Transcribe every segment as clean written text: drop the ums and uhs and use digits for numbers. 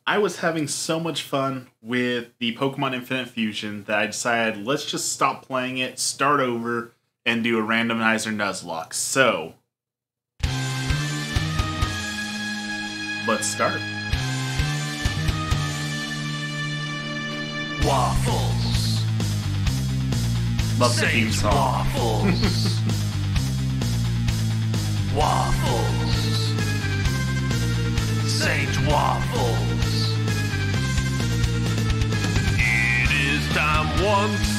I was having so much fun with the Pokemon Infinite Fusion that I decided let's just stop playing it, start over, and do a randomizer Nuzlocke. So, let's start. Waffles. Love the theme Sage song. waffles. Waffles. Sage waffles. It is time once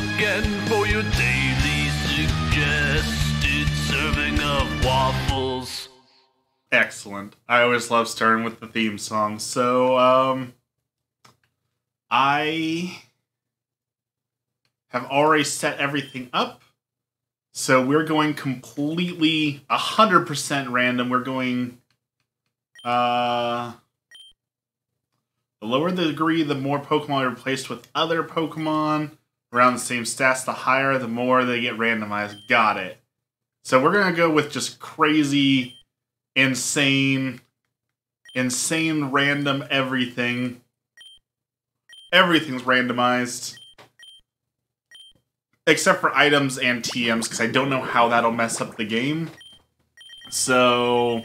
again for your daily suggested serving of waffles. Excellent. I always love starting with the theme song. So, I have already set everything up. So we're going completely 100% random. We're going the lower the degree, the more Pokemon are replaced with other Pokemon around the same stats. The higher, the more they get randomized. Got it. So we're gonna go with just crazy, insane random everything. Everything's randomized. Except for items and TMs, because I don't know how that'll mess up the game. So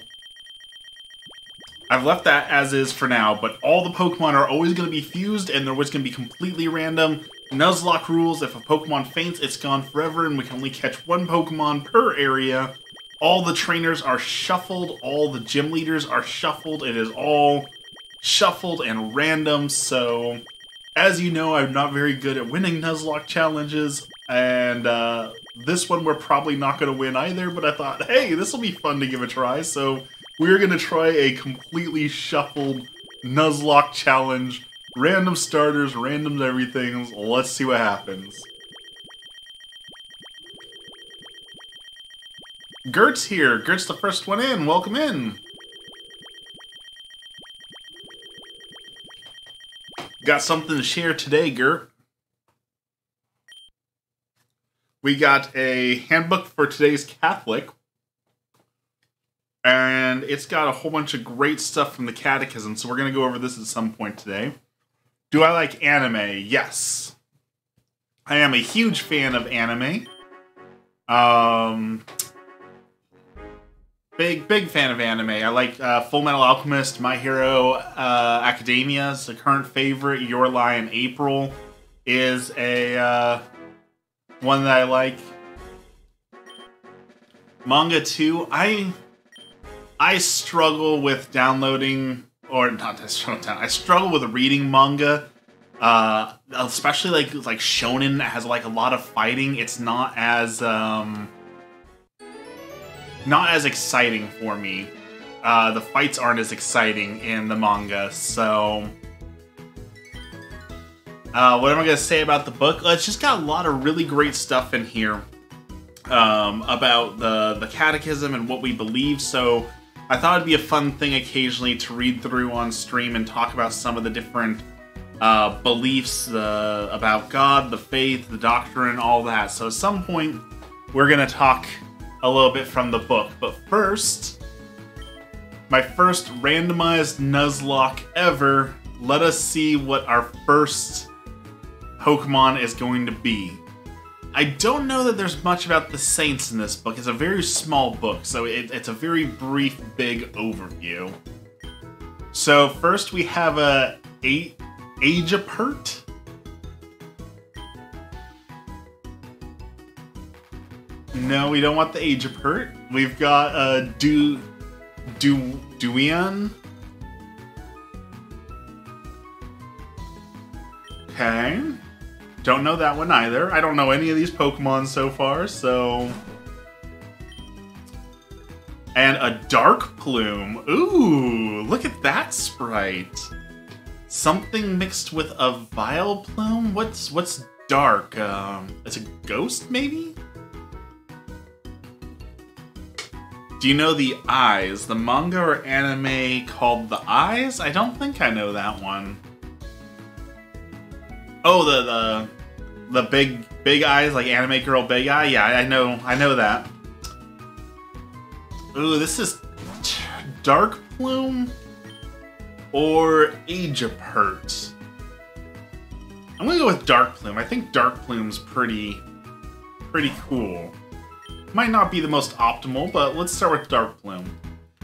I've left that as is for now, but all the Pokemon are always going to be fused, and they're always going to be completely random. Nuzlocke rules, if a Pokemon faints, it's gone forever, and we can only catch one Pokemon per area. All the trainers are shuffled, all the gym leaders are shuffled. It is all shuffled and random, so as you know, I'm not very good at winning Nuzlocke challenges, and this one we're probably not going to win either, but I thought, hey, this will be fun to give a try, so we're going to try a completely shuffled Nuzlocke challenge. Random starters, random everything. Let's see what happens. Gert's here. Gert's the first one in. Welcome in. Got something to share today, Gert. We got a handbook for today's Catholic. And it's got a whole bunch of great stuff from the Catechism, so we're going to go over this at some point today. Do I like anime? Yes. I am a huge fan of anime. Big fan of anime. I like Full Metal Alchemist, My Hero Academia is the current favorite. Your Lie in April is a one that I like. Manga too. I struggle with downloading, or not. I struggle with reading manga, especially like shonen that has like a lot of fighting. It's not as exciting for me. The fights aren't as exciting in the manga, so what am I going to say about the book? It's just got a lot of really great stuff in here about the Catechism and what we believe, so I thought it'd be a fun thing occasionally to read through on stream and talk about some of the different beliefs about God, the faith, the doctrine, all that. So at some point, we're going to talk a little bit from the book. But first, my first randomized Nuzlocke ever. Let us see what our first Pokemon is going to be. I don't know that there's much about the Saints in this book. It's a very small book, so it's a very brief, big overview. So first we have a Agapert. No, we don't want the Agapert. We've got a Duian. Okay. Don't know that one either. I don't know any of these Pokemon so far, so... And a Dark Plume. Ooh, look at that sprite. Something mixed with a Vileplume? What's dark? It's a ghost, maybe? Do you know the Eyes? The manga or anime called The Eyes? I don't think I know that one. Oh, the big eyes, like anime girl big eye? Yeah, I know that. Ooh, this is Dark Plume? or Age of Hurt? I'm gonna go with Dark Plume. I think Dark Plume's pretty cool. Might not be the most optimal, but let's start with Dark Plume.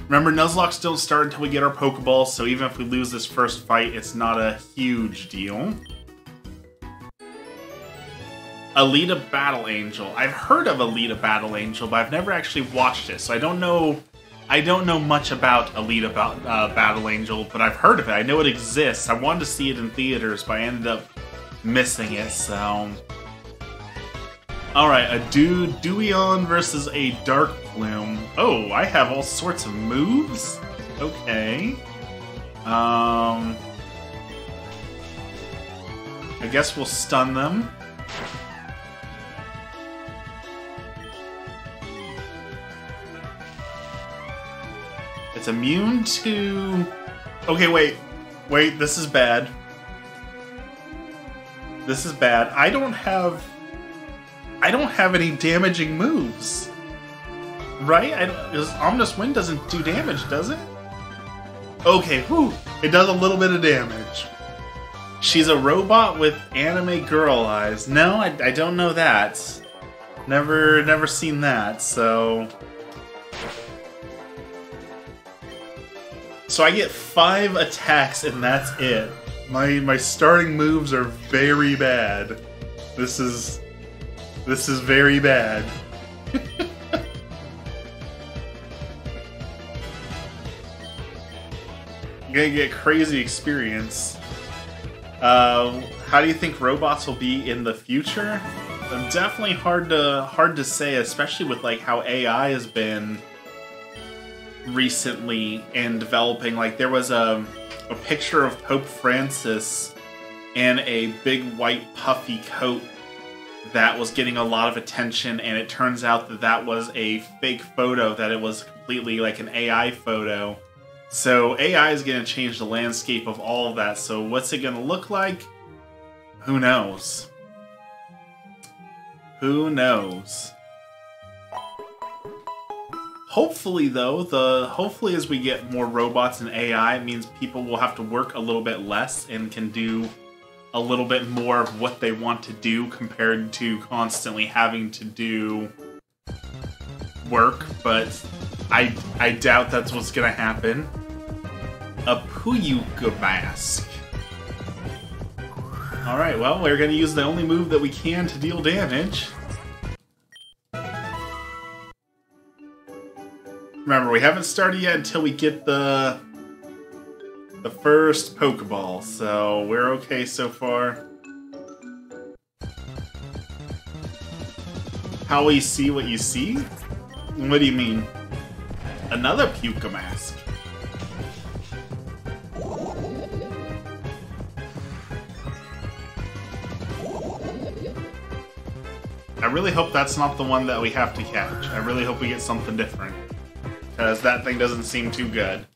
Remember, Nuzlocke don't start until we get our Pokeballs, so even if we lose this first fight, it's not a huge deal. Alita Battle Angel. I've heard of Alita Battle Angel, but I've never actually watched it, so I don't know much about Alita Battle Angel, but I've heard of it. I know it exists. I wanted to see it in theaters, but I ended up missing it, so... Alright, a Duion versus a Dark Plume. Oh, I have all sorts of moves? Okay. I guess we'll stun them. It's immune to... Okay, wait, this is bad. This is bad. I don't have any damaging moves. Right? Ominous Wind doesn't do damage, does it? Okay, whew. It does a little bit of damage. She's a robot with anime girl eyes. No, I don't know that. Never seen that, so... So I get 5 attacks and that's it. My starting moves are very bad. This is very bad. You're gonna get crazy experience. How do you think robots will be in the future? Definitely hard to say, especially with like how AI has been recently and developing. Like there was a picture of Pope Francis in a big white puffy coat that was getting a lot of attention, and it turns out that that was a fake photo, that it was completely like an AI photo. So AI is going to change the landscape of all of that. So what's it going to look like? Who knows? Who knows? Hopefully, though, hopefully as we get more robots and AI, it means people will have to work a little bit less and can do a little bit more of what they want to do compared to constantly having to do work, but I doubt that's what's gonna happen. A Puyuga Mask. Alright, well, we're gonna use the only move that we can to deal damage. Remember, we haven't started yet until we get the first Pokeball, so we're okay so far. How will you see what you see? What do you mean? Another Puyuga Mask. I really hope that's not the one that we have to catch. I really hope we get something different, because that thing doesn't seem too good.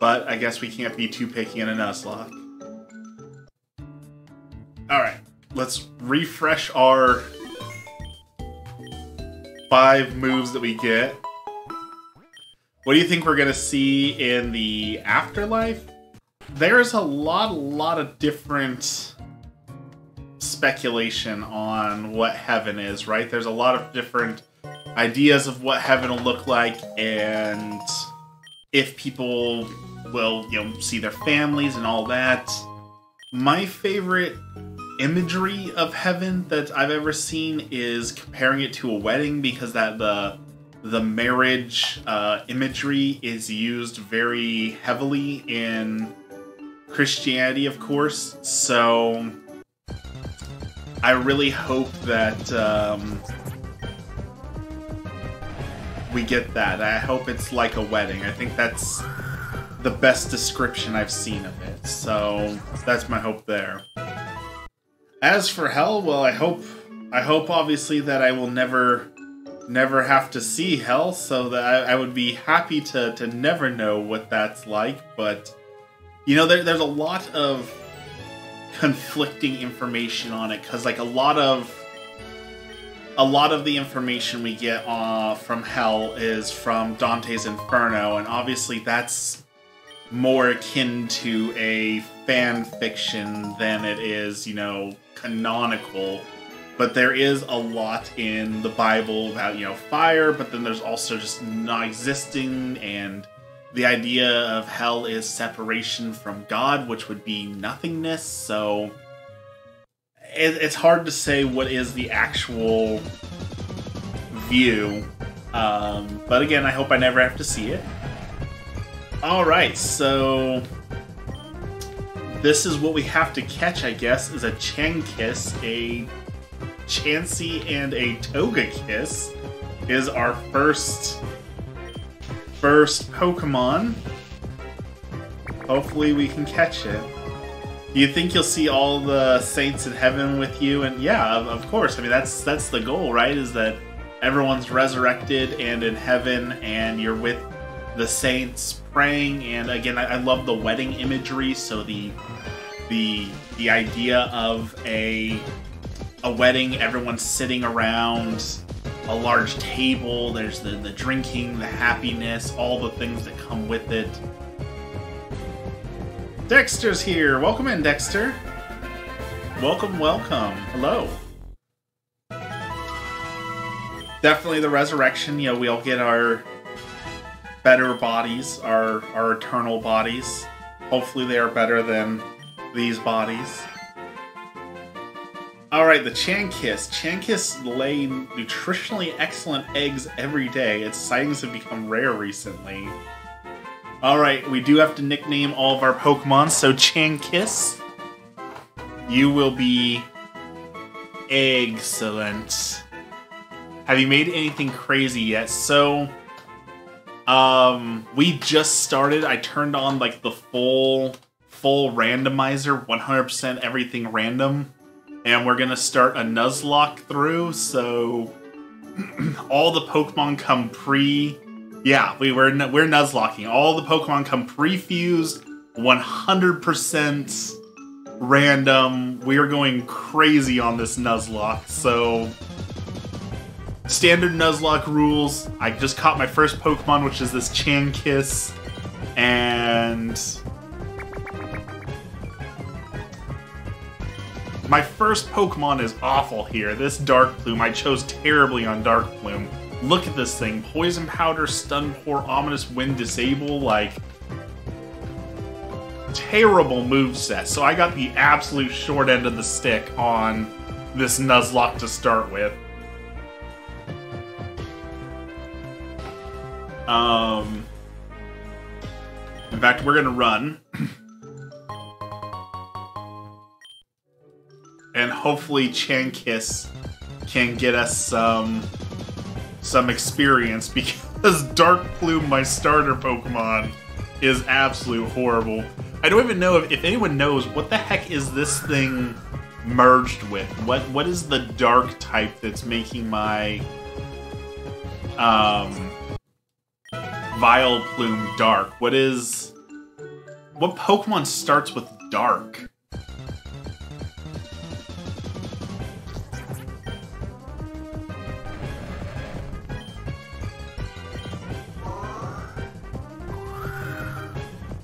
But I guess we can't be too picky in a Nuzlocke. Alright, let's refresh our 5 moves that we get. What do you think we're gonna see in the afterlife? There's a lot of different speculation on what heaven is, right? There's a lot of different ideas of what heaven will look like, and if people will, see their families and all that. My favorite imagery of heaven that I've ever seen is comparing it to a wedding, because that the marriage imagery is used very heavily in Christianity, of course. So I really hope that we get that. I hope it's like a wedding. I think that's the best description I've seen of it. So that's my hope there. As for hell, well, I hope obviously that I will never have to see hell, so that I would be happy to never know what that's like. But there's a lot of conflicting information on it, because like a lot of a lot of the information we get from Hell is from Dante's Inferno, and obviously that's more akin to a fan fiction than it is, you know, canonical. But there is a lot in the Bible about, you know, fire, but then there's also just not existing, and the idea of hell is separation from God, which would be nothingness, so it's hard to say what is the actual view. But again, I hope I never have to see it. Alright, so this is what we have to catch, I guess, is a Chankiss, a Chansey, and a Togekiss is our first Pokemon. Hopefully we can catch it. Do you think you'll see all the saints in heaven with you? And yeah, of course. I mean, that's the goal, right? Is that everyone's resurrected and in heaven, and you're with the saints praying. And again, I love the wedding imagery. So the idea of a wedding, everyone's sitting around a large table. There's the drinking, the happiness, all the things that come with it. Dexter's here. Welcome in, Dexter. Welcome, welcome. Hello. Definitely the resurrection. You know, we all get our better bodies, our eternal bodies. Hopefully they are better than these bodies. Alright, the Chankiss. Chankiss lay nutritionally excellent eggs every day. Its sightings have become rare recently. Alright, we do have to nickname all of our Pokemon, so Chankiss, you will be excellent. Have you made anything crazy yet? So, we just started. I turned on like the full randomizer, 100% everything random, and we're gonna start a Nuzlocke through. So all the Pokemon come yeah, we're Nuzlocking. All the Pokemon come pre-fused, 100% random. We are going crazy on this Nuzlocke. So standard Nuzlocke rules. I just caught my first Pokemon, which is this Chankiss, and my first Pokemon is awful here. This Darkplume, I chose terribly on Darkplume. Look at this thing. Poison Powder, Stun Pour, Ominous Wind, Disable, like terrible moveset. So I got the absolute short end of the stick on this Nuzlocke to start with. In fact, we're gonna run. And hopefully Chankiss can get us some experience, because Darkplume, my starter Pokemon, is absolute horrible. I don't even know if anyone knows what the heck is this thing merged with. What is the dark type that's making my Vileplume dark? What Pokemon starts with dark?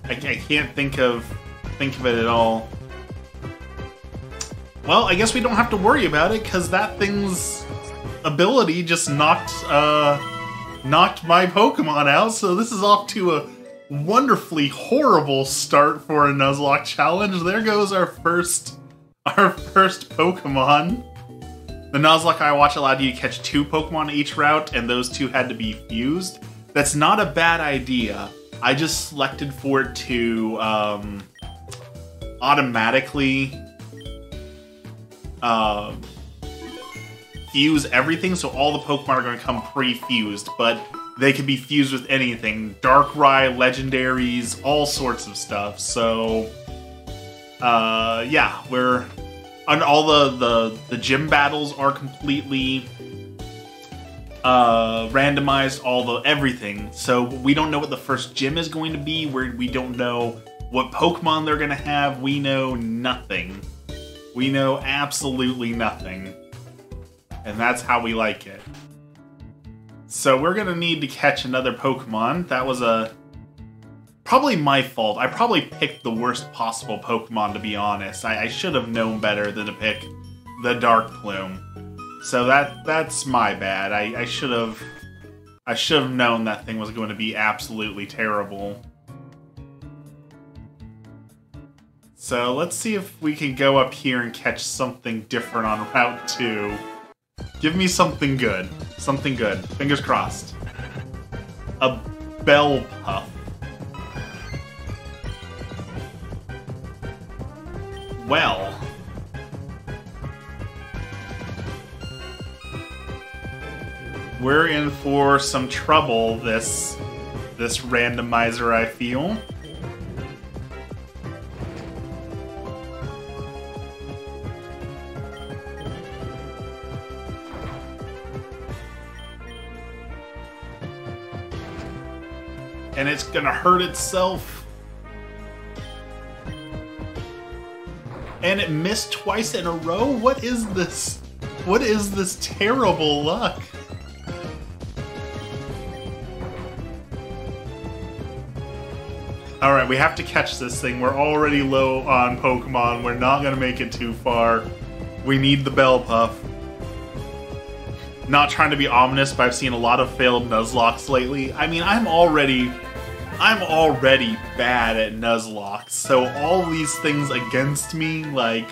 I can't think of it at all. Well, I guess we don't have to worry about it, because that thing's ability just knocked my Pokemon out, so this is off to a wonderfully horrible start for a Nuzlocke challenge. There goes our first Pokemon. The Nuzlocke I watch allowed you to catch 2 Pokemon each route, and those 2 had to be fused. That's not a bad idea. I just selected for it to automatically fuse everything, so all the Pokemon are going to come pre-fused, but they can be fused with anything. Darkrai, legendaries, all sorts of stuff. So, yeah, we're... And all the gym battles are completely randomized, everything. So we don't know what the first gym is going to be. We don't know what Pokemon they're going to have. We know nothing. We know absolutely nothing. And that's how we like it. So we're gonna need to catch another Pokemon. That was probably my fault. I probably picked the worst possible Pokemon, to be honest. I should have known better than to pick the Dark Plume. So that's my bad. I should have known that thing was going to be absolutely terrible. So let's see if we can go up here and catch something different on Route 2. Give me something good. Something good. Fingers crossed. A Bellpuff. Well. We're in for some trouble, this randomizer, I feel. And it's gonna hurt itself. And it missed twice in a row? What is this? What is this terrible luck? Alright, we have to catch this thing. We're already low on Pokemon. We're not gonna make it too far. We need the Bellpuff. Not trying to be ominous, but I've seen a lot of failed Nuzlockes lately. I mean, I'm already bad at Nuzlocke, so all these things against me, like,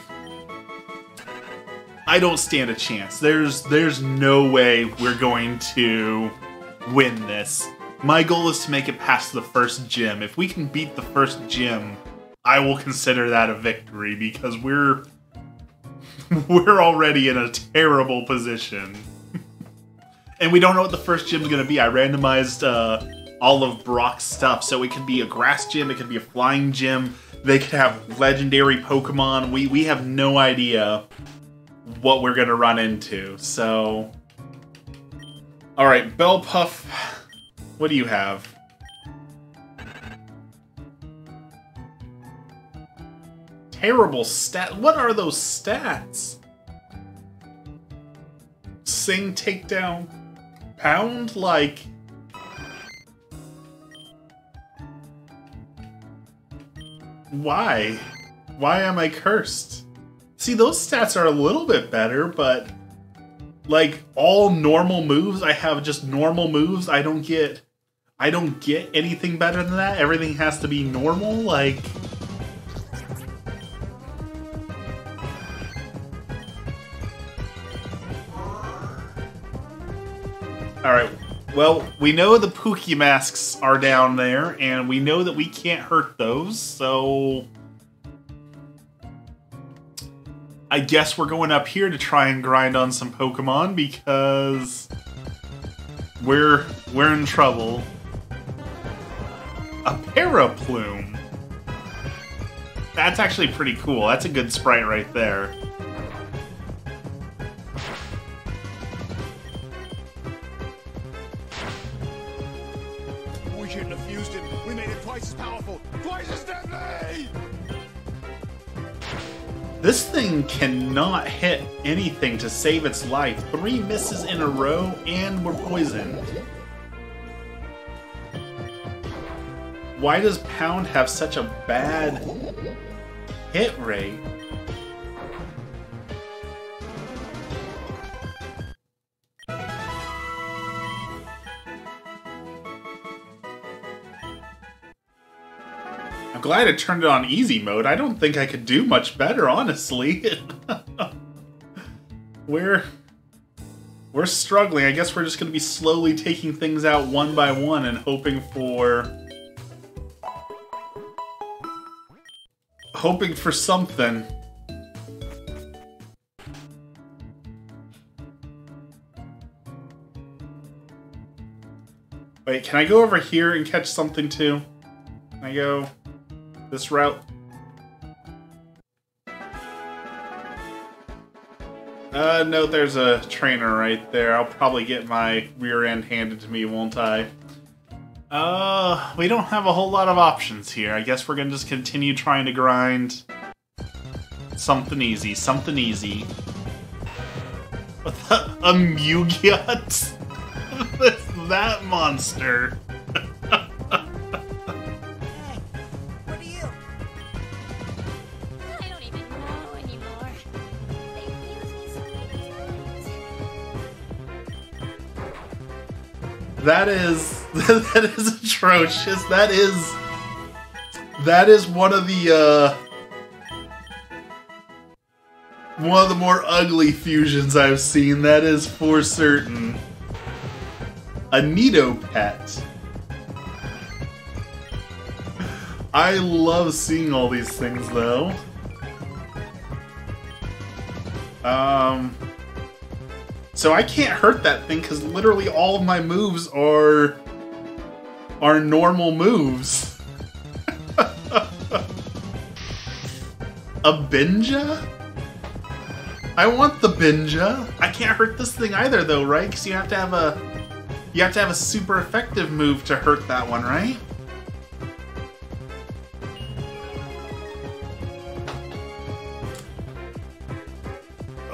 I don't stand a chance. There's no way we're going to win this. My goal is to make it past the first gym. If we can beat the first gym, I will consider that a victory, because we're already in a terrible position. And we don't know what the first gym is going to be. I randomized all of Brock's stuff, so it could be a grass gym, it could be a flying gym, they could have legendary Pokemon. We have no idea what we're going to run into, so... Alright, Bellpuff, what do you have? Terrible stat. What are those stats? Sing, takedown, pound? Like... Why? Why am I cursed? See, those stats are a little bit better, but... Like, all normal moves, I have just normal moves. I don't get anything better than that. Everything has to be normal, like... Alright, well, we know the Pookie masks are down there, and we know that we can't hurt those, so... I guess we're going up here to try and grind on some Pokemon, because... We're in trouble. A Paraplume! That's actually pretty cool. That's a good sprite right there. We shouldn't have fused it. We made it twice as powerful, twice as deadly! This thing cannot hit anything to save its life. 3 misses in a row, and we're poisoned. Why does Pound have such a bad hit rate? I'm glad I turned it on easy mode. I don't think I could do much better, honestly. We're struggling. I guess we're just going to be slowly taking things out one by one and hoping for something. Wait, can I go over here and catch something too? Can I go this route? No, there's a trainer right there. I'll probably get my rear end handed to me, won't I? We don't have a whole lot of options here. I guess we're gonna just continue trying to grind something easy, something easy. A Mugyut? That monster. Hey, what are you? I don't even know anymore. They've used me so many times. That is atrocious. That is one of the more ugly fusions I've seen. That is for certain. A Nidoket. I love seeing all these things, though. So I can't hurt that thing because literally all of my moves are normal moves. A Binja? I want the Binja. I can't hurt this thing either, though, right? Because you have to have a super effective move to hurt that one, right?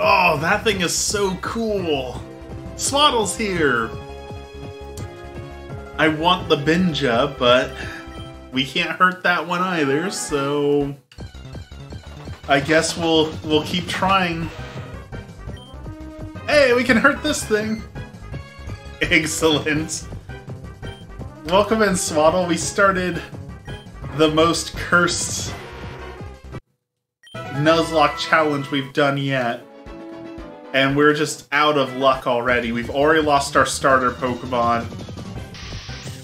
Oh, that thing is so cool. Swaddle's here. I want the Binja, but we can't hurt that one either, so I guess we'll keep trying. Hey, we can hurt this thing. Excellent. Welcome in, Swaddle. We started the most cursed Nuzlocke challenge we've done yet. And we're just out of luck already. We've already lost our starter Pokemon.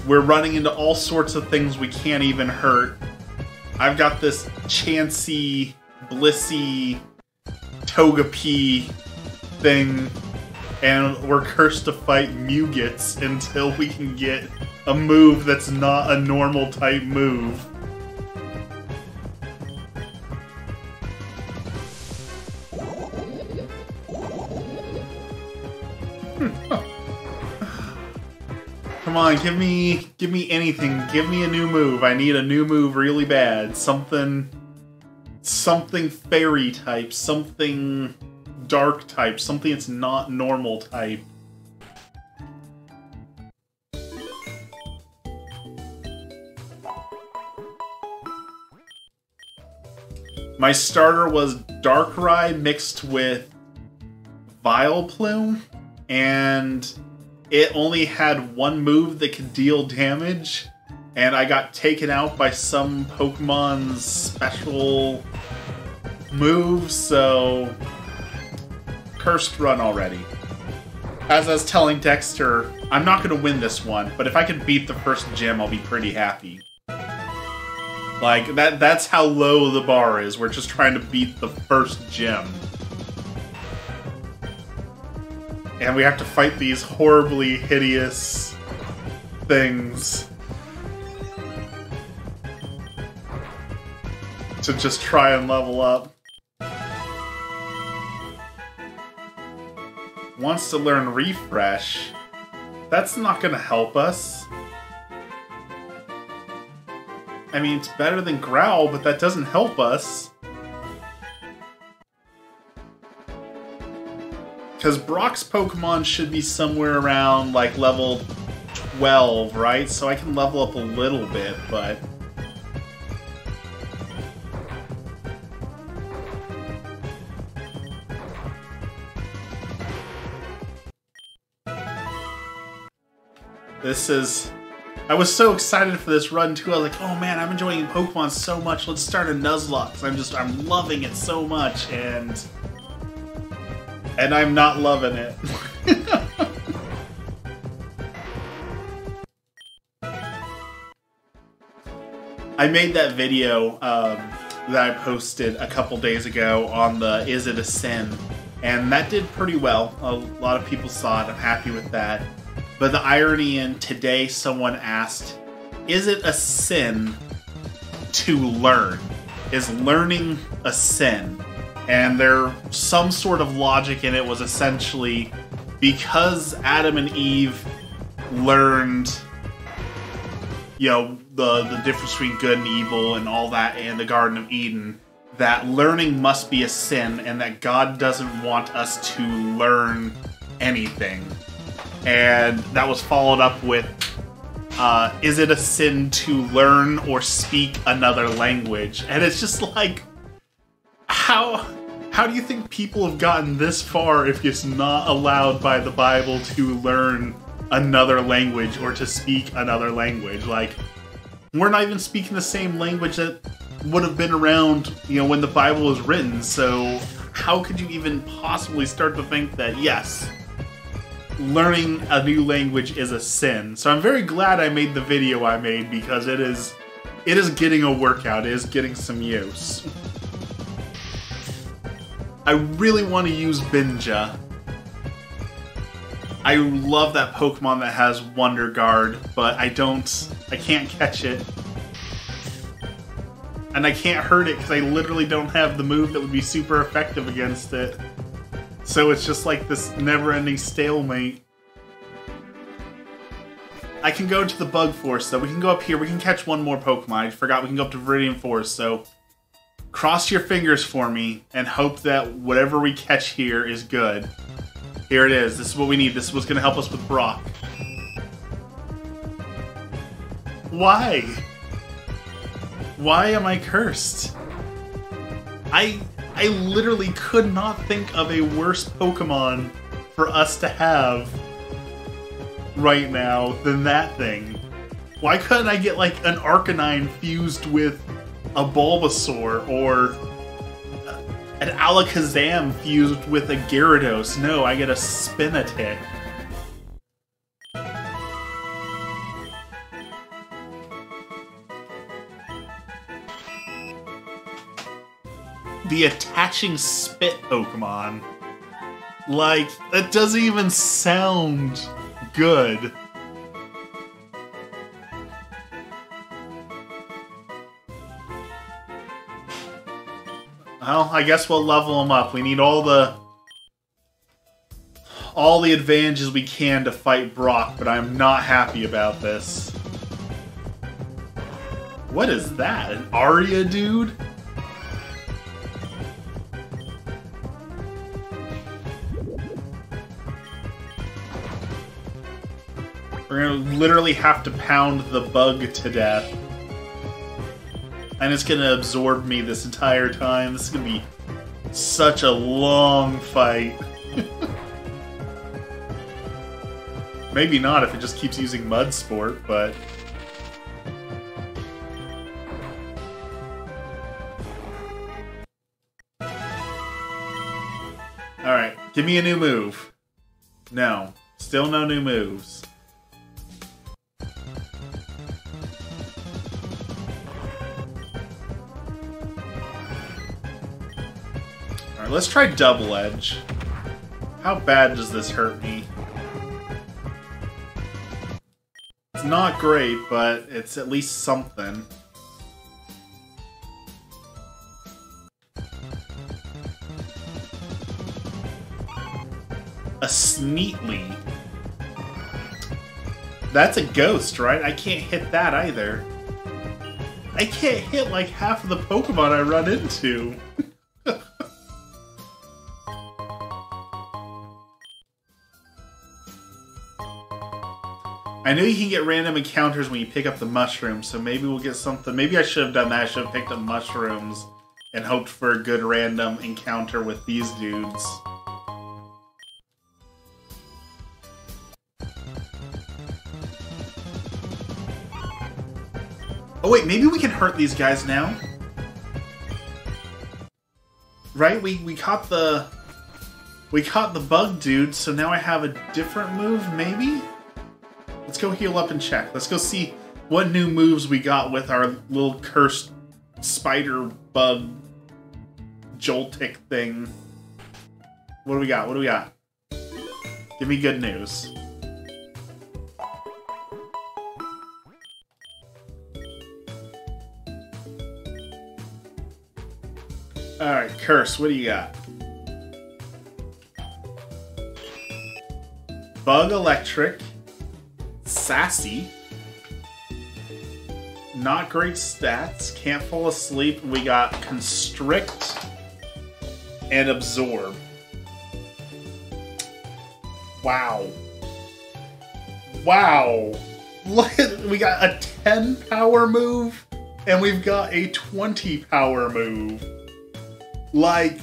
We're running into all sorts of things we can't even hurt. I've got this Chansey, Blissey, Togepi thing, and we're cursed to fight Mugyuts until we can get a move that's not a normal type move. Come on, give me anything. Give me a new move. I need a new move really bad. Something fairy type, something dark type, something that's not normal type. My starter was Darkrai mixed with Vileplume, and it only had one move that could deal damage, and I got taken out by some Pokemon's special move, so cursed run already. As I was telling Dexter, I'm not going to win this one, but if I can beat the first gym, I'll be pretty happy. Like, that's how low the bar is. We're just trying to beat the first gym. And we have to fight these horribly hideous things to just try and level up. Wants to learn Refresh. That's not gonna help us. I mean, it's better than Growl, but that doesn't help us. Because Brock's Pokemon should be somewhere around, like, level 12, right? So I can level up a little bit, but... This is... I was so excited for this run, too. I was like, oh man, I'm enjoying Pokemon so much. Let's start a Nuzlocke. I'm loving it so much, and I'm not loving it. I made that video that I posted a couple days ago on the Is It a Sin? And that did pretty well. A lot of people saw it. I'm happy with that. But the irony in today, someone asked, is it a sin to learn? Is learning a sin? And some sort of logic in it was essentially because Adam and Eve learned, you know, the difference between good and evil and all that in the Garden of Eden, that learning must be a sin and that God doesn't want us to learn anything. And that was followed up with, is it a sin to learn or speak another language? And it's just like, how do you think people have gotten this far if it's not allowed by the Bible to learn another language or to speak another language? Like, we're not even speaking the same language that would have been around, you know, when the Bible was written, so how could you even possibly start to think that, yes, learning a new language is a sin? So I'm very glad I made the video I made, because it is getting a workout, it is getting some use. I really want to use Binja. I love that Pokemon that has Wonder Guard, but I can't catch it. And I can't hurt it because I literally don't have the move that would be super effective against it. So it's just like this never-ending stalemate. I can go to the Bug Forest, though. We can go up here. We can catch one more Pokemon. I forgot we can go up to Viridian Forest, so cross your fingers for me and hope that whatever we catch here is good. Here it is. This is what we need. This is what's going to help us with Brock. Why? Why am I cursed? I literally could not think of a worse Pokemon for us to have right now than that thing. Why couldn't I get like an Arcanine fused with a Bulbasaur, or an Alakazam fused with a Gyarados? No, I get a Spinatic. The attaching spit Pokemon. Like, that doesn't even sound good. Well, I guess we'll level them up. We need all the advantages we can to fight Brock, but I'm not happy about this. What is that? An Aria dude? We're gonna literally have to pound the bug to death. And it's gonna absorb me this entire time. This is gonna be such a long fight. Maybe not if it just keeps using Mud Sport, but... Alright, give me a new move. No. Still no new moves. Alright, let's try Double Edge. How bad does this hurt me? It's not great, but it's at least something. A Sneatly. That's a ghost, right? I can't hit that either. I can't hit like half of the Pokemon I run into. I know you can get random encounters when you pick up the mushrooms, so maybe we'll get something. Maybe I should have done that. I should have picked up mushrooms and hoped for a good random encounter with these dudes. Oh wait, maybe we can hurt these guys now? Right? We caught the bug dude, so now I have a different move, maybe? Let's go heal up and check. Let's go see what new moves we got with our little cursed spider bug Joltik thing. What do we got? What do we got? Give me good news. Alright, Curse, what do you got? Bug Electric. Sassy. not great stats. Can't fall asleep. We got Constrict and Absorb. Wow. Wow. Look at, we got a 10 power move and we've got a 20 power move. Like,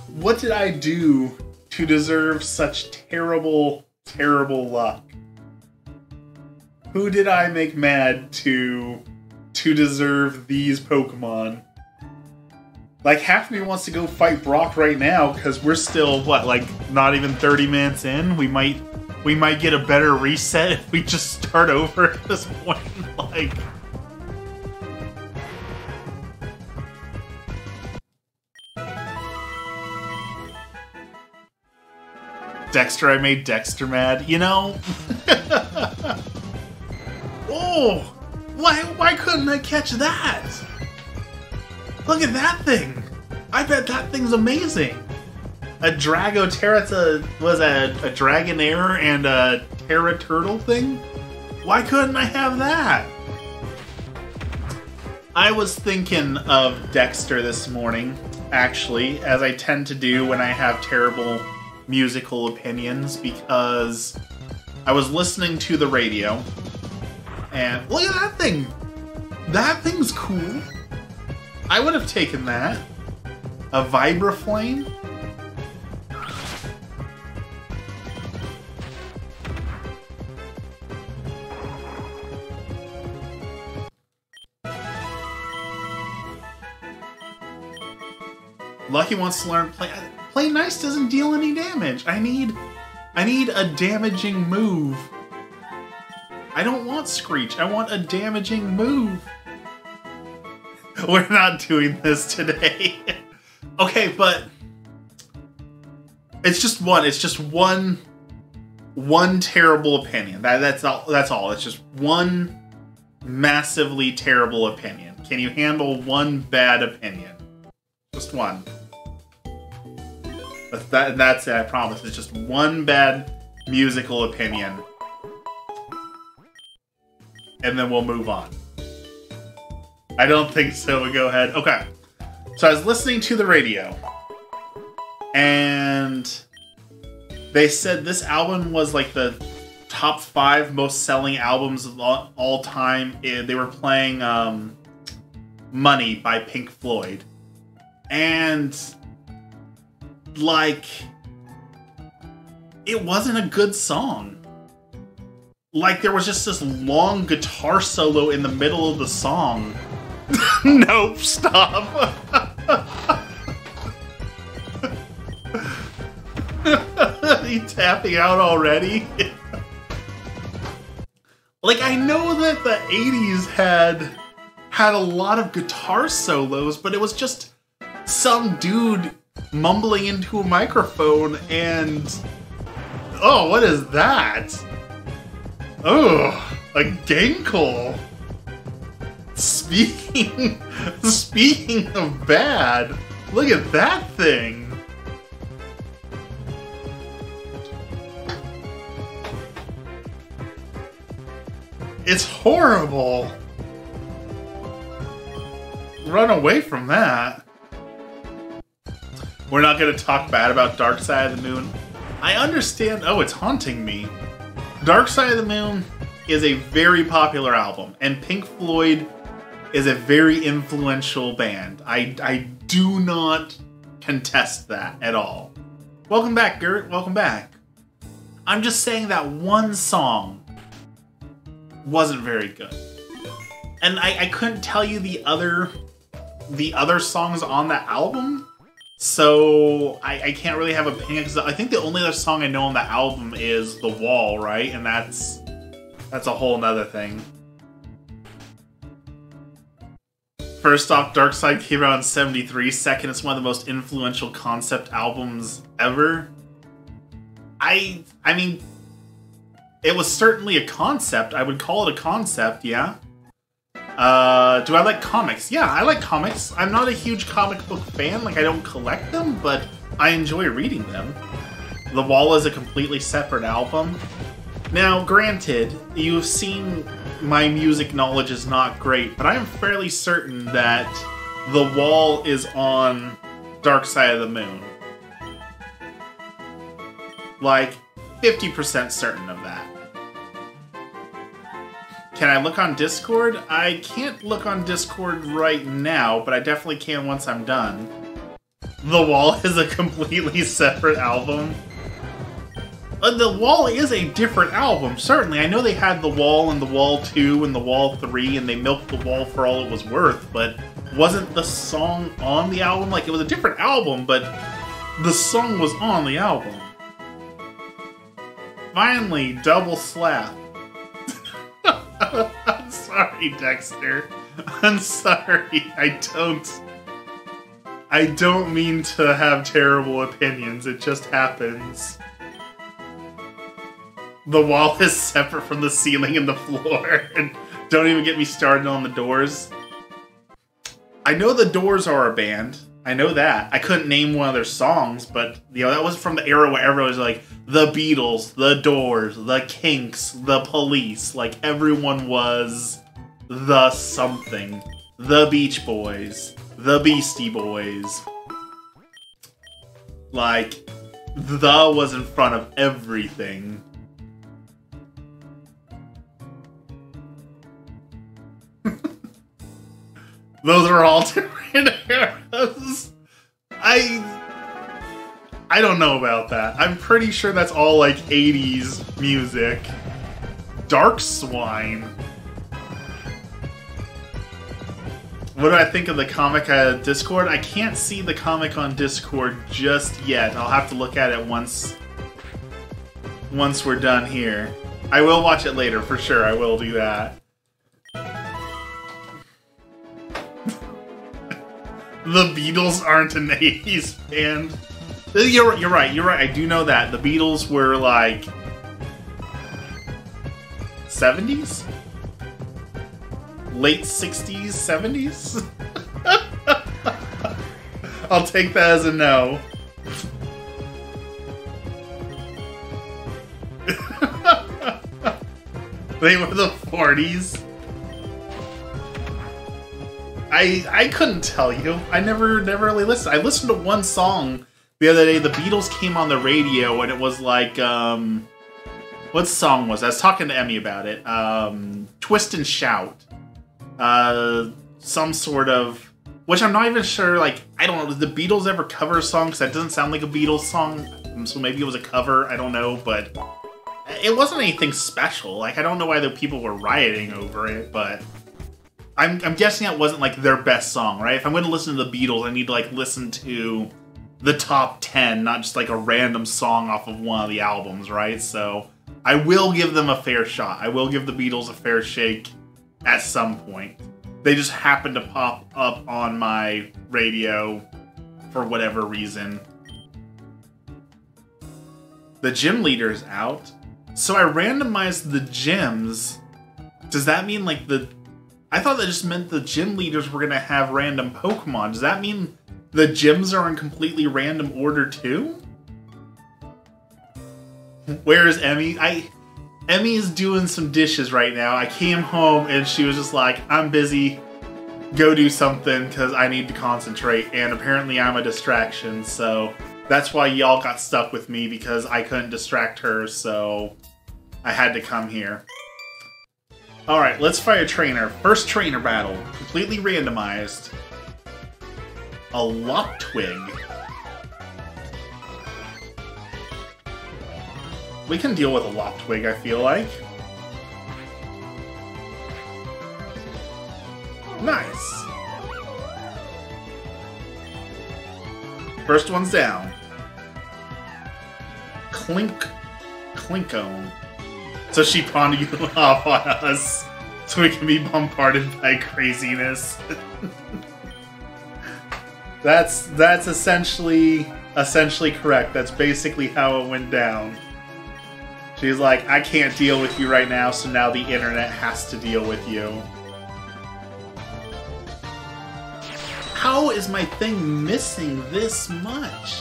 what did I do to deserve such terrible, terrible luck? Who did I make mad to deserve these Pokemon? Like, half of me wants to go fight Brock right now, because we're still, what, like, not even 30 minutes in? We might get a better reset if we just start over at this point. Like... Dexter, I made Dexter mad. You know? Oh! Why couldn't I catch that? Look at that thing! I bet that thing's amazing! A Dragoterra was a Dragonair and a Terra Turtle thing? Why couldn't I have that? I was thinking of Dexter this morning, actually, as I tend to do when I have terrible musical opinions, because I was listening to the radio, and look at that thing! That thing's cool! I would have taken that. A Vibraflame? Lucky wants to learn Play Nice doesn't deal any damage. I need a damaging move. I don't want Screech. I want a damaging move. We're not doing this today. Okay, but it's just one terrible opinion. That's all. It's just one massively terrible opinion. Can you handle one bad opinion? Just one. That's it, I promise. It's just one bad musical opinion. And then we'll move on. I don't think so. We'll go ahead. Okay. So I was listening to the radio. And they said this album was like the top 5 most selling albums of all time. They were playing Money by Pink Floyd. And like, it wasn't a good song. Like, there was just this long guitar solo in the middle of the song. Nope, stop. You tapping out already? Like, I know that the 80s had a lot of guitar solos, but it was just some dude mumbling into a microphone and... Oh, what is that? Oh, a Gankle. Speaking of bad, look at that thing. It's horrible. Run away from that. We're not going to talk bad about Dark Side of the Moon. I understand. Oh, it's haunting me. Dark Side of the Moon is a very popular album, and Pink Floyd is a very influential band. I do not contest that at all. Welcome back, Gert. Welcome back. I'm just saying that one song wasn't very good. And I couldn't tell you the other songs on the album, so I can't really have an opinion, because I think the only other song I know on the album is The Wall, right? And that's a whole nother thing. First off, Dark Side came out in '73. Second, it's one of the most influential concept albums ever. I mean, it was certainly a concept. I would call it a concept, yeah. Do I like comics? Yeah, I like comics. I'm not a huge comic book fan. Like, I don't collect them, but I enjoy reading them. The Wall is a completely separate album. Now, granted, you've seen my music knowledge is not great, but I am fairly certain that The Wall is on Dark Side of the Moon. Like, 50% certain of that. Can I look on Discord? I can't look on Discord right now, but I definitely can once I'm done. The Wall is a completely separate album. The Wall is a different album, certainly. I know they had The Wall and The Wall 2 and The Wall 3, and they milked The Wall for all it was worth, but wasn't the song on the album? Like, it was a different album, but the song was on the album. Finally, double slap. I'm sorry, Dexter. I'm sorry. I don't mean to have terrible opinions. It just happens. The wall is separate from the ceiling and the floor. And don't even get me started on the Doors. I know the Doors are a band. I know that. I couldn't name one of their songs, but you know that was from the era where everyone was like, the Beatles, the Doors, the Kinks, the Police. Like, everyone was the something. The Beach Boys, the Beastie Boys. Like, the was in front of everything. Those are all different eras. I don't know about that. I'm pretty sure that's all like 80s music. Dark Swine. What do I think of the comic Discord? I can't see the comic on Discord just yet. I'll have to look at it once we're done here. I will watch it later, for sure. I will do that. The Beatles aren't an 80s band. You're right. I do know that. The Beatles were like 70s? Late 60s, 70s? I'll take that as a no. They were the 40s. I couldn't tell you. I never really listened. I listened to one song the other day. The Beatles came on the radio and it was like, what song was it? I was talking to Emmy about it. Twist and Shout. Some sort of, which I'm not even sure, like, I don't know, did the Beatles ever cover a song? Because that doesn't sound like a Beatles song. So maybe it was a cover, I don't know, but it wasn't anything special. Like, I don't know why the people were rioting over it, but I'm guessing it wasn't like their best song, right? If I'm going to listen to the Beatles, I need to like listen to the top 10, not just like a random song off of one of the albums, right? So I will give them a fair shot. I will give the Beatles a fair shake at some point. They just happened to pop up on my radio for whatever reason. The gym leader's out. So I randomized the gyms. Does that mean like I thought that just meant the gym leaders were going to have random Pokemon. Does that mean the gyms are in completely random order too? Where is Emmy? Emmy's doing some dishes right now. I came home and she was just like, I'm busy. Go do something because I need to concentrate. And apparently I'm a distraction. So that's why y'all got stuck with me, because I couldn't distract her. So I had to come here. Alright, let's fight a trainer. First trainer battle. Completely randomized. A Lock Twig. We can deal with a Lock Twig, I feel like. Nice. First one's down. Clinkone. So she pawned you off on us, so we can be bombarded by craziness. That's essentially correct. That's basically how it went down. She's like, I can't deal with you right now, so now the internet has to deal with you. How is my thing missing this much?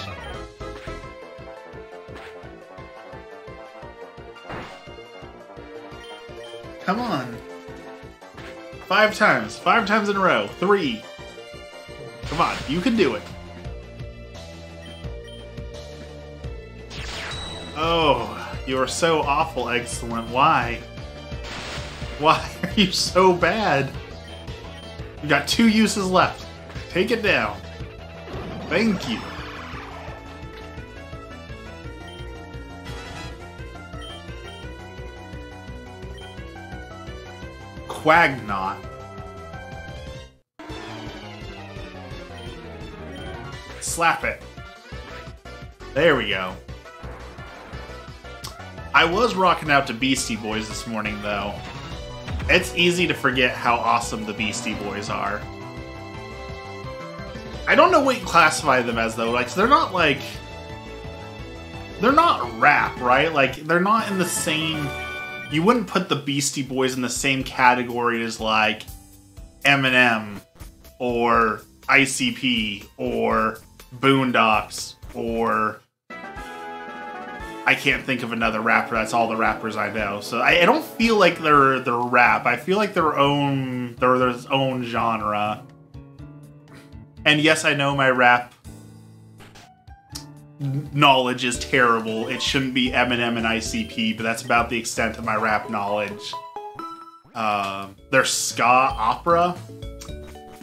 Come on. 5 times. 5 times in a row. 3. Come on, you can do it. Oh, you are so awful excellent. Why? Why are you so bad? You got 2 uses left. Take it down. Thank you. Quagnot. Slap it. There we go. I was rocking out to Beastie Boys this morning, though. It's easy to forget how awesome the Beastie Boys are. I don't know what you classify them as, though. Like, they're not, like... They're not rap, right? Like, they're not in the same... You wouldn't put the Beastie Boys in the same category as, like, Eminem, or ICP, or Boondocks, or... I can't think of another rapper. That's all the rappers I know. So I don't feel like they're rap. I feel like they're their own genre. And yes, I know my rap knowledge is terrible. It shouldn't be Eminem and ICP, but that's about the extent of my rap knowledge. They're ska opera.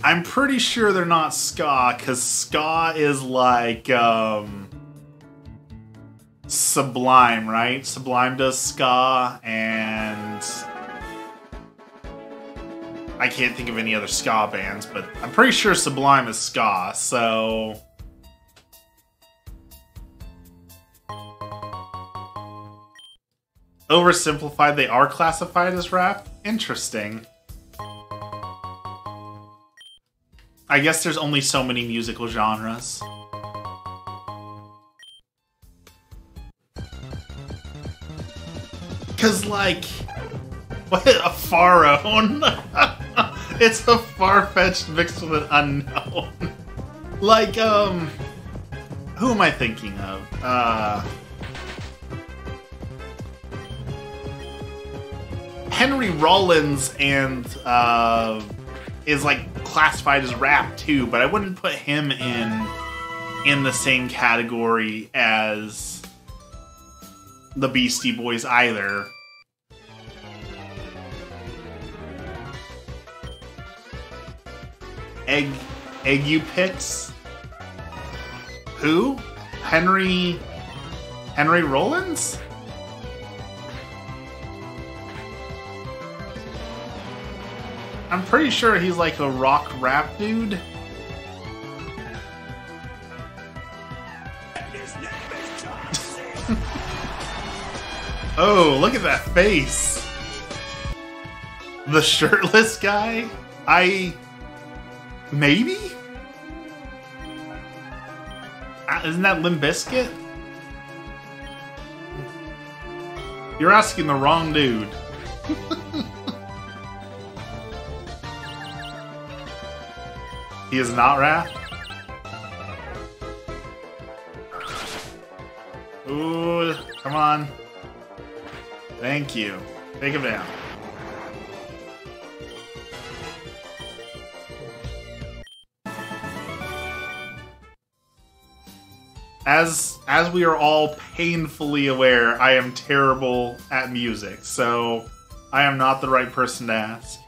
I'm pretty sure they're not ska, because ska is like Sublime, right? Sublime does ska, and I can't think of any other ska bands, but I'm pretty sure Sublime is ska, so... Oversimplified, they are classified as rap? Interesting. I guess there's only so many musical genres. Cause like, what, a pharaoh? It's a far-fetched mixed with an unknown. Like, who am I thinking of? Henry Rollins and, is like classified as rap too, but I wouldn't put him in the same category as the Beastie Boys either. Egg-U-Pix? Who? Henry Rollins? I'm pretty sure he's like a rock rap dude. Oh, look at that face. The shirtless guy? Maybe? Isn't that Limp Bizkit? You're asking the wrong dude. He is not rap? Ooh, come on. Thank you. Take him down. As we are all painfully aware, I am terrible at music, so I am not the right person to ask.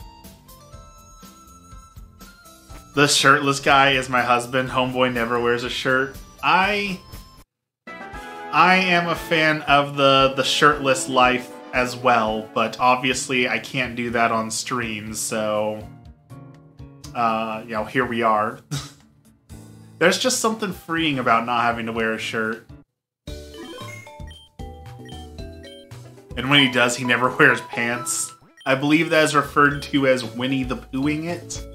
The shirtless guy is my husband. Homeboy never wears a shirt. I am a fan of the shirtless life as well, but obviously I can't do that on streams, so you know, here we are. There's just something freeing about not having to wear a shirt. And when he does, he never wears pants. I believe that is referred to as Winnie the Poohing it.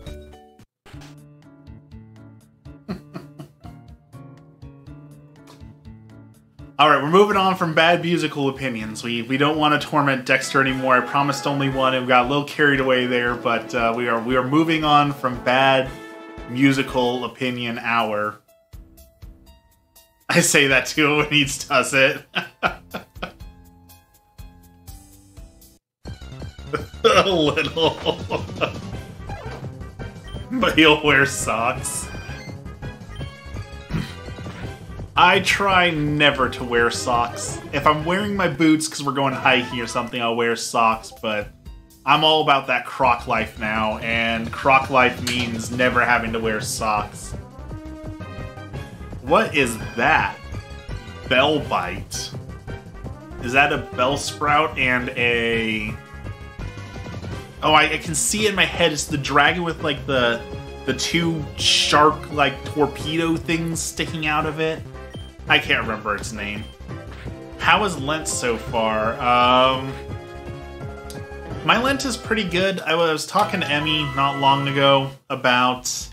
Alright, we're moving on from bad musical opinions. We don't want to torment Dexter anymore. I promised only one, and we got a little carried away there, but we are moving on from bad musical opinion hour. I say that too when he does it. A little. But he'll wear socks. I try never to wear socks. If I'm wearing my boots because we're going hiking or something, I'll wear socks, but I'm all about that croc life now, and croc life means never having to wear socks. What is that? Bell bite. Is that a bell sprout and a... Oh, I can see it in my head. It's the dragon with, like, the two shark, like, torpedo things sticking out of it. I can't remember its name. How is Lent so far? My Lent is pretty good. I was talking to Emmy not long ago about...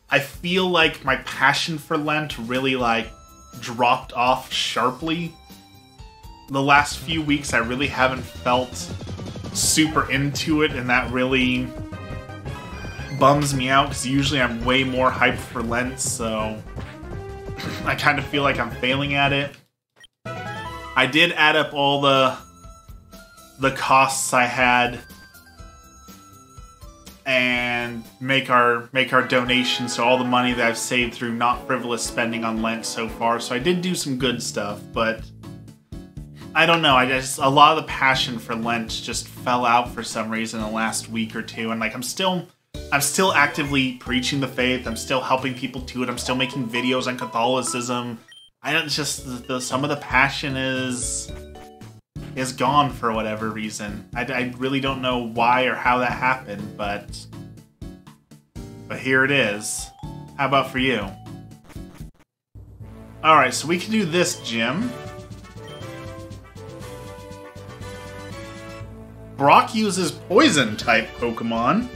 I feel like my passion for Lent really, like, dropped off sharply. The last few weeks I really haven't felt super into it, and that really bums me out, because usually I'm way more hyped for Lent, so I kind of feel like I'm failing at it. I did add up all the costs I had and make our donation, so all the money that I've saved through not frivolous spending on Lent so far. So I did do some good stuff, but I don't know. A lot of the passion for Lent just fell out for some reason in the last week or two, and like I'm still actively preaching the faith. I'm still helping people to it. I'm still making videos on Catholicism. I don't just some of the passion is gone for whatever reason. I really don't know why or how that happened, but here it is. How about for you? Alright, so we can do this gym. Brock uses poison-type Pokemon.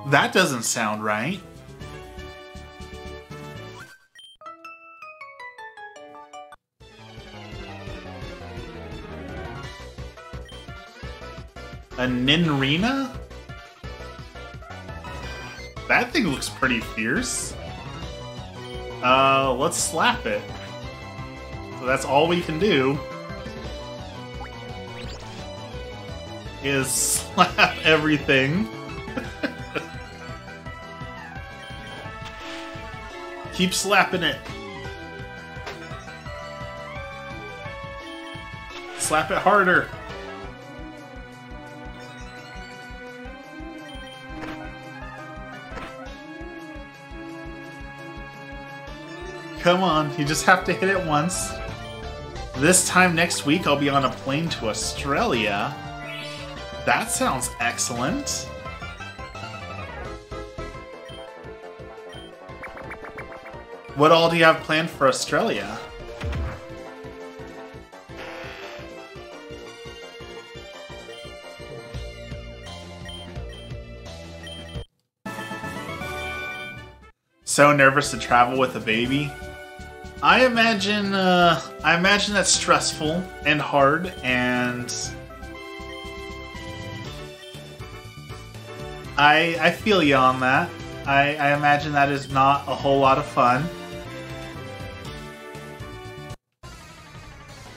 That doesn't sound right. A Ninrina? That thing looks pretty fierce. Let's slap it. So that's all we can do. Is slap everything. Keep slapping it. Slap it harder. Come on, you just have to hit it once. This time next week, I'll be on a plane to Australia. That sounds excellent. What all do you have planned for Australia? So nervous to travel with a baby? I imagine that's stressful and hard, and I feel you on that. I imagine that is not a whole lot of fun.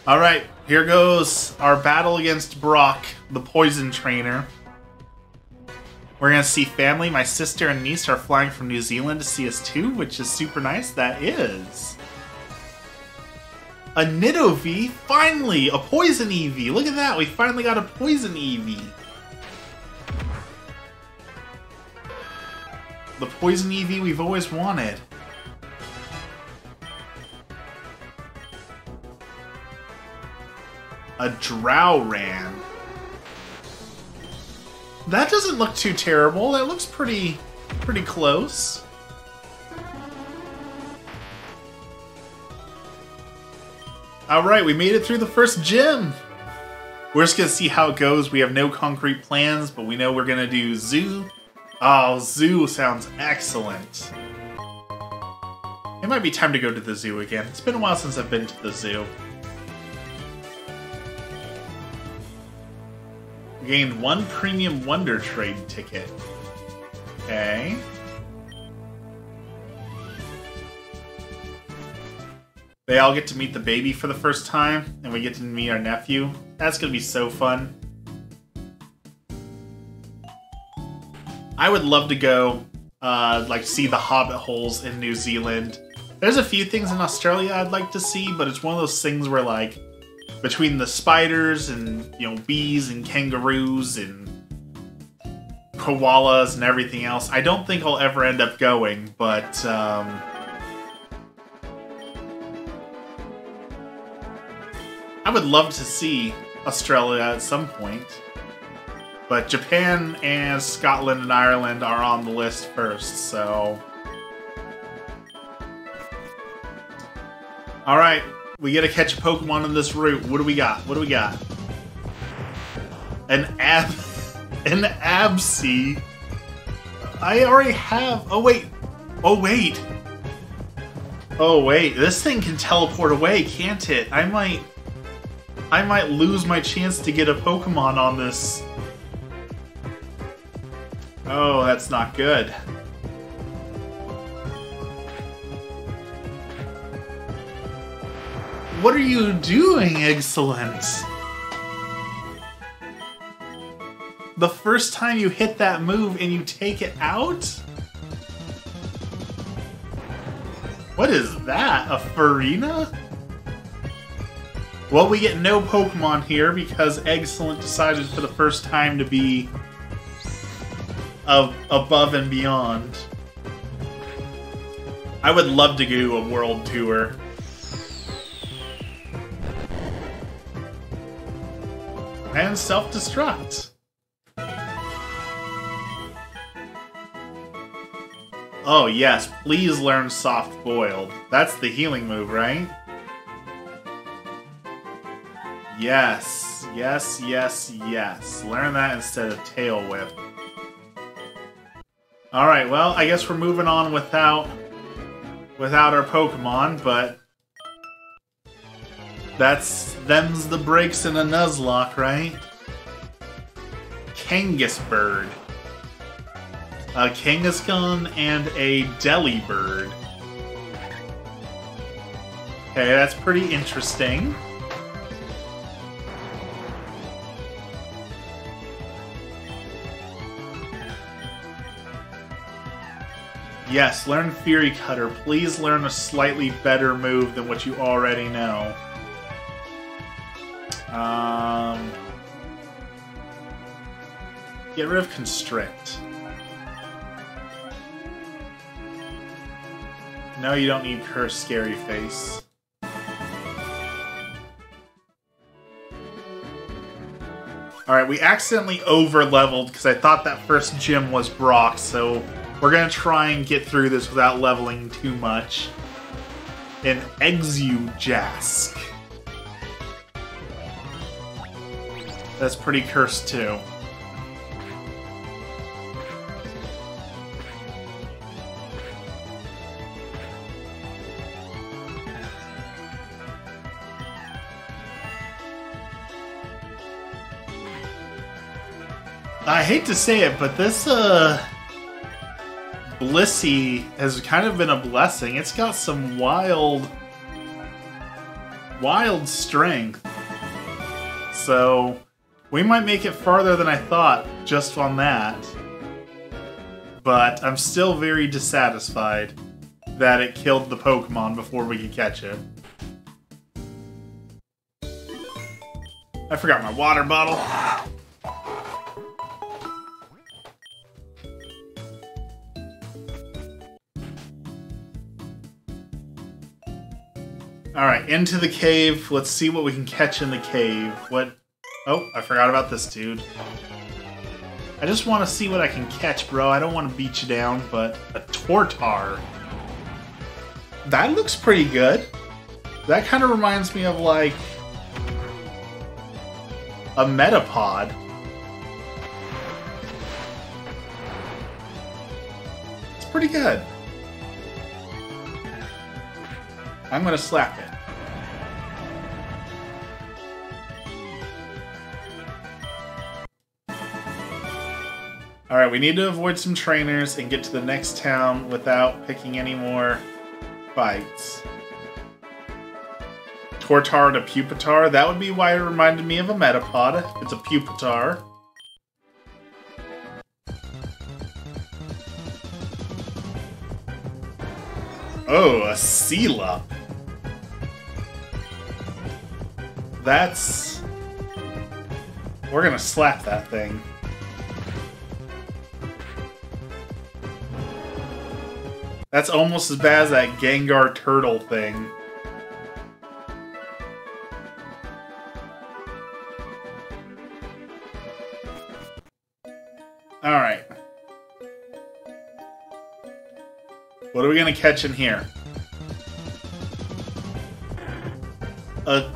Alright, here goes our battle against Brock, the poison trainer. We're gonna see family. My sister and niece are flying from New Zealand to see us too, which is super nice. That is. A Nidovi? Finally! A poison Eevee! Look at that! We finally got a poison Eevee! The poison Eevee we've always wanted. A Drowran. That doesn't look too terrible. That looks pretty close. Alright, we made it through the first gym. We're just gonna see how it goes. We have no concrete plans, but we know we're gonna do zoo. Oh, zoo sounds excellent. It might be time to go to the zoo again. It's been a while since I've been to the zoo. Gained 1 premium Wonder Trade ticket. Okay. They all get to meet the baby for the first time, and we get to meet our nephew. That's gonna be so fun. I would love to go, like, see the hobbit holes in New Zealand. There's a few things in Australia I'd like to see, but it's one of those things where, like, between the spiders and, you know, bees and kangaroos and koalas and everything else, I don't think I'll ever end up going, but, I would love to see Australia at some point. But Japan and Scotland and Ireland are on the list first, so... Alright, we gotta catch a Pokemon in this route. What do we got? What do we got? An Absy? I already have... Oh, wait. Oh, wait. Oh, wait. This thing can teleport away, can't it? I might lose my chance to get a Pokemon on this. Oh, that's not good. What are you doing, Excellent? The first time you hit that move and you take it out? What is that? A Farina? Well, we get no Pokemon here because Excellent decided for the first time to be above and beyond. I would love to do a world tour. And self-destruct. Oh yes, please learn Soft Boiled. That's the healing move, right? Yes, yes, yes, yes. Learn that instead of Tail Whip. Alright, well, I guess we're moving on without our Pokemon, but them's the breaks in a Nuzlocke, right? Kangaskhan. A Kangaskhan and a Delibird. Okay, that's pretty interesting. Yes, learn Fury Cutter. Please learn a slightly better move than what you already know. Get rid of Constrict. No, you don't need Curse Scary Face. Alright, we accidentally over-leveled because I thought that first gym was Brock, so we're gonna try and get through this without leveling too much. An Exujask. That's pretty cursed too. I hate to say it, but this, Blissey has kind of been a blessing. It's got some wild strength. So, we might make it farther than I thought just on that. But I'm still very dissatisfied that it killed the Pokemon before we could catch it. I forgot my water bottle. Alright, into the cave. Let's see what we can catch in the cave. What? Oh, I forgot about this dude. I just want to see what I can catch, bro. I don't want to beat you down, but a Tortar. That looks pretty good. That kind of reminds me of, like, a Metapod. It's pretty good. I'm gonna slap it. Alright, we need to avoid some trainers and get to the next town without picking any more fights. Tortar to Pupitar. That would be why it reminded me of a Metapod. It's a Pupitar. Oh, a Sealup. That's... We're gonna slap that thing. That's almost as bad as that Gengar turtle thing. Alright. What are we gonna catch in here? A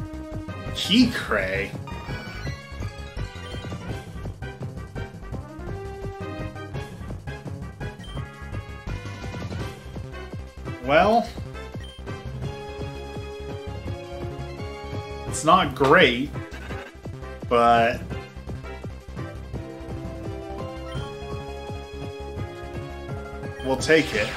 Keycray. Well, it's not great, but we'll take it.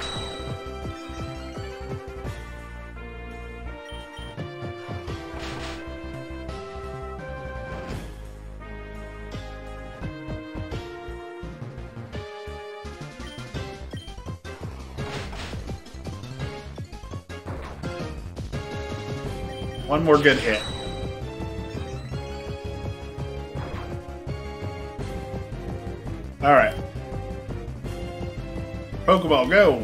One more good hit. Alright. Pokeball, go!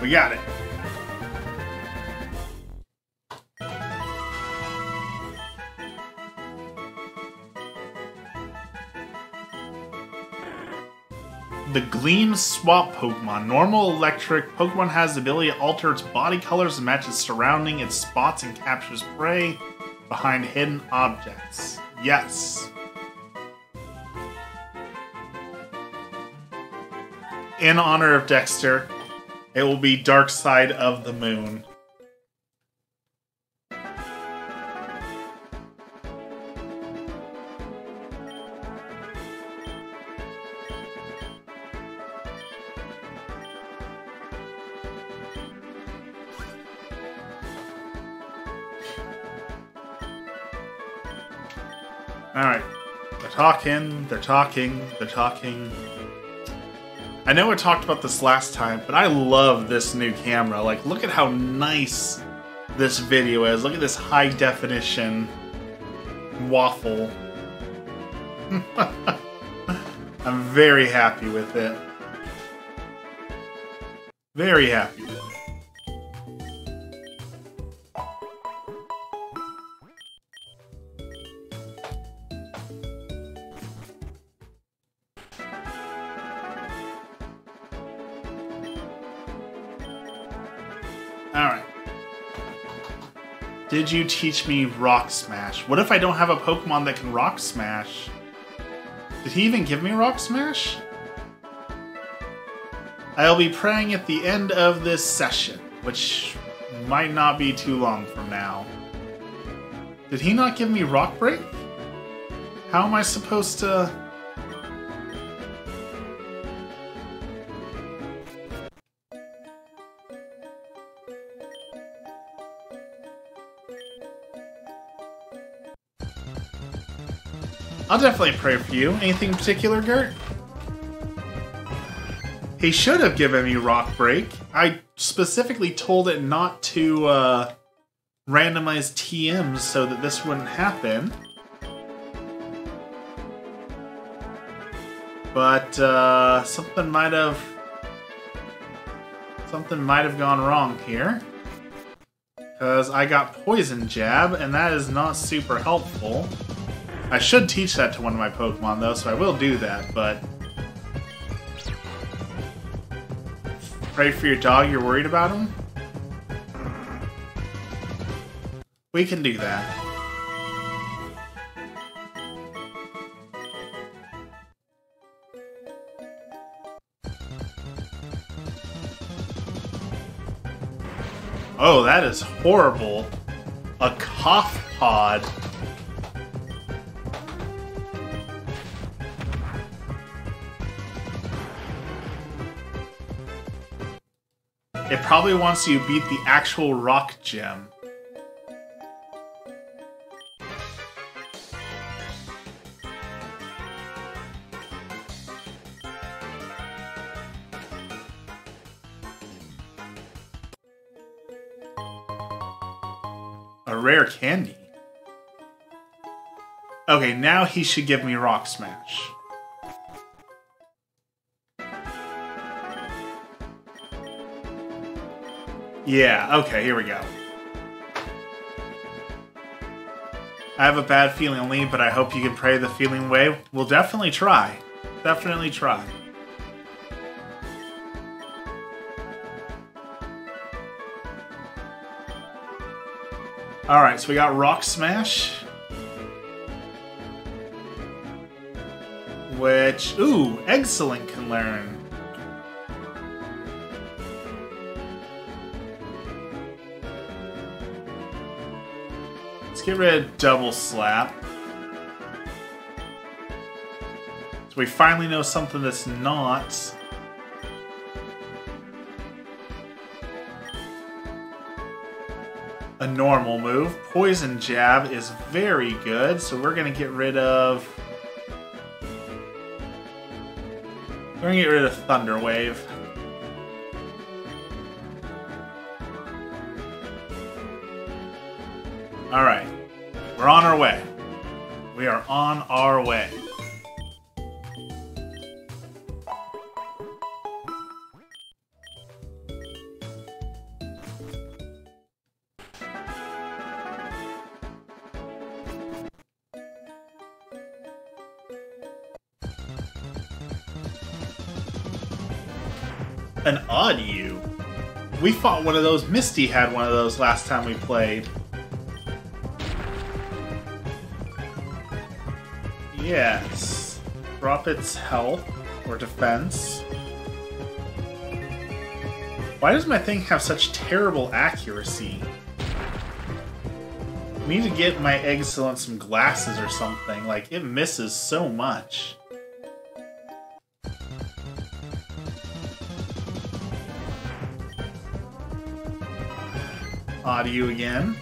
We got it. The Gleam Swap Pokemon. Normal electric. Pokemon has the ability to alter its body colors and match its surrounding, its spots, and captures prey behind hidden objects. Yes. In honor of Dexter, it will be Dark Side of the Moon. Alright. They're talking, they're talking, they're talking. I know I talked about this last time, but I love this new camera. Like, look at how nice this video is. Look at this high definition waffle. I'm very happy with it. Very happy with it. Alright. Did you teach me Rock Smash? What if I don't have a Pokemon that can Rock Smash? Did he even give me Rock Smash? I'll be praying at the end of this session, which might not be too long from now. Did he not give me Rock Break? How am I supposed to... I'll definitely pray for you. Anything in particular, Gert? He should have given me Rock Break. I specifically told it not to randomize TMs so that this wouldn't happen. But something might have gone wrong here. Because I got Poison Jab, and that is not super helpful. I should teach that to one of my Pokemon, though, so I will do that, but... Pray for your dog, you're worried about him? We can do that. Oh, that is horrible. A Cough Pod. It probably wants you to beat the actual rock gem. A rare candy. Okay, now he should give me Rock Smash. Yeah, okay, here we go. I have a bad feeling, Lee, but I hope you can pray the feeling away. We'll definitely try. Definitely try. Alright, so we got Rock Smash. Which, ooh, Excellent can learn. Let's get rid of Double Slap. So we finally know something that's not a normal move. Poison Jab is very good, so we're gonna get rid of... We're gonna get rid of Thunder Wave. Alright. We're on our way. We are on our way. An Audio. We fought one of those. Misty had one of those last time we played. Yes. Drop its health or defense. Why does my thing have such terrible accuracy? I need to get my Excellent some glasses or something. Like, it misses so much. Audio again.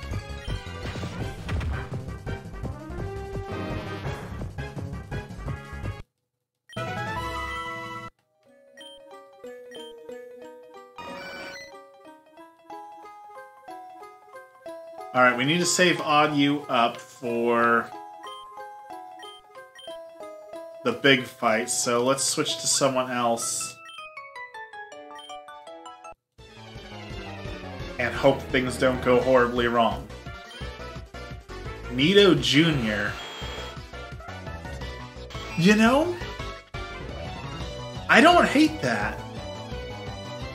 Alright, we need to save Audio up for the big fight, so let's switch to someone else. And hope things don't go horribly wrong. Nito Jr. You know, I don't hate that.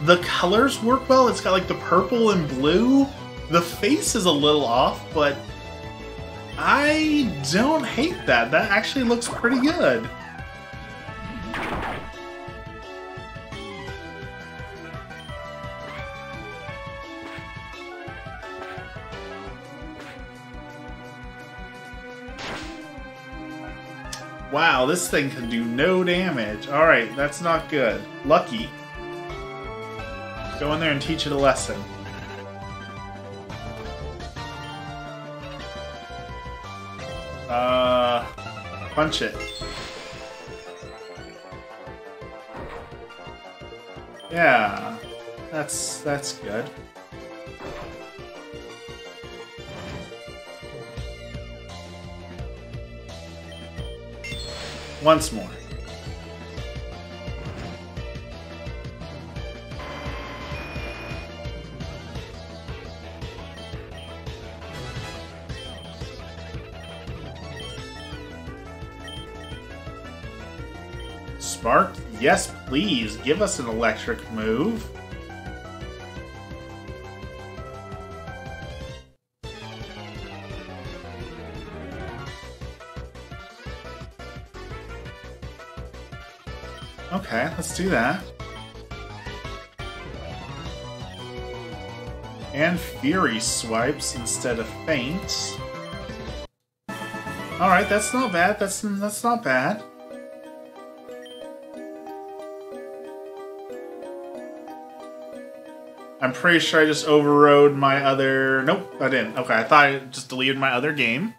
The colors work well. It's got like the purple and blue. The face is a little off, but I don't hate that. That actually looks pretty good. Wow, this thing can do no damage. Alright, that's not good. Lucky. Go in there and teach it a lesson. Punch it. Yeah, that's good. Once more. Spark? Yes, please. Give us an electric move. Okay, let's do that. And Fury swipes instead of Feint. Alright, that's not bad. That's not bad. I'm pretty sure I just overrode my other... Nope, I didn't. Okay, I thought I just deleted my other game.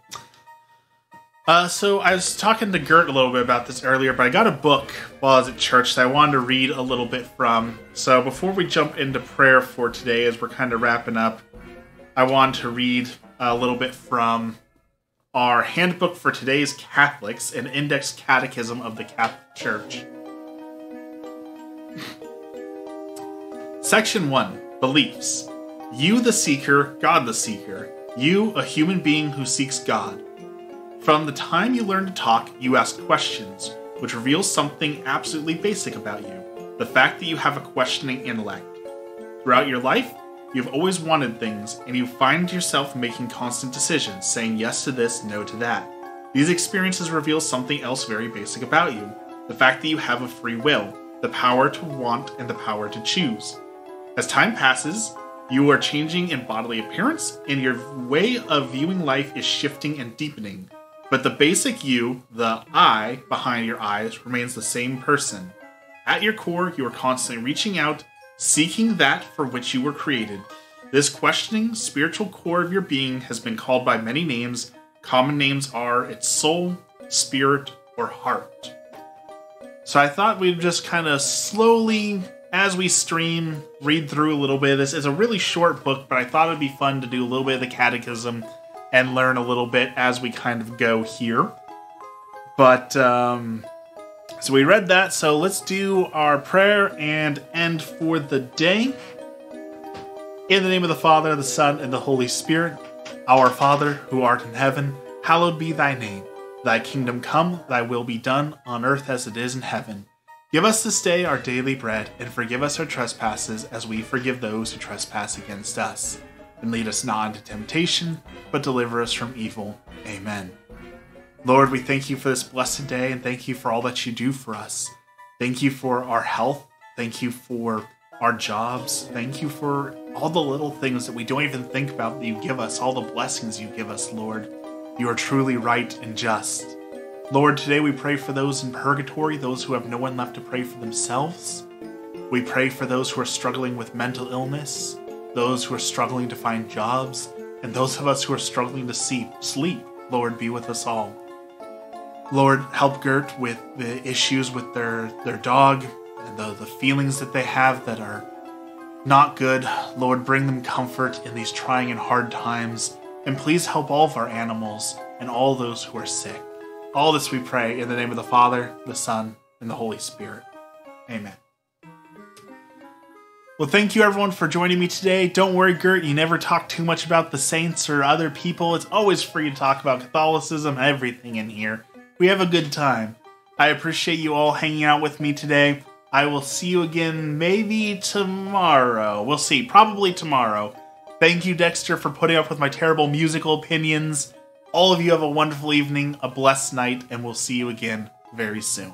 So I was talking to Gert a little bit about this earlier, but I got a book while I was at church that I wanted to read a little bit from. So before we jump into prayer for today, as we're kind of wrapping up, I wanted to read a little bit from our handbook for today's Catholics, an index catechism of the Catholic Church. Section 1. Beliefs. You the seeker, God the seeker. You, a human being who seeks God. From the time you learn to talk, you ask questions, which reveals something absolutely basic about you. The fact that you have a questioning intellect. Throughout your life, you've always wanted things, and you find yourself making constant decisions, saying yes to this, no to that. These experiences reveal something else very basic about you. The fact that you have a free will, the power to want and the power to choose. As time passes, you are changing in bodily appearance, and your way of viewing life is shifting and deepening. But the basic you, the I behind your eyes, remains the same person. At your core, you are constantly reaching out, seeking that for which you were created. This questioning, spiritual core of your being has been called by many names. Common names are its soul, spirit, or heart. So I thought we'd just kind of slowly, as we stream, read through a little bit of this. It's a really short book, but I thought it'd be fun to do a little bit of the catechism and learn a little bit as we kind of go here. But, so we read that, so let's do our prayer and end for the day. In the name of the Father, the Son, and the Holy Spirit. Our Father, who art in heaven, hallowed be thy name. Thy kingdom come, thy will be done, on earth as it is in heaven. Give us this day our daily bread, and forgive us our trespasses, as we forgive those who trespass against us. And lead us not into temptation, but deliver us from evil. Amen. Lord, we thank you for this blessed day, and thank you for all that you do for us. Thank you for our health. Thank you for our jobs. Thank you for all the little things that we don't even think about that you give us, all the blessings you give us, Lord. You are truly right and just. Lord, today we pray for those in purgatory, those who have no one left to pray for themselves. We pray for those who are struggling with mental illness, those who are struggling to find jobs, and those of us who are struggling to sleep. Lord, be with us all. Lord, help Gert with the issues with their dog and the feelings that they have that are not good. Lord, bring them comfort in these trying and hard times. And please help all of our animals and all those who are sick. All this we pray in the name of the Father, the Son, and the Holy Spirit. Amen. Well, thank you everyone for joining me today. Don't worry, Gert, you never talk too much about the saints or other people. It's always free to talk about Catholicism, everything in here. We have a good time. I appreciate you all hanging out with me today. I will see you again maybe tomorrow. We'll see. Probably tomorrow. Thank you, Dexter, for putting up with my terrible musical opinions. All of you have a wonderful evening, a blessed night, and we'll see you again very soon.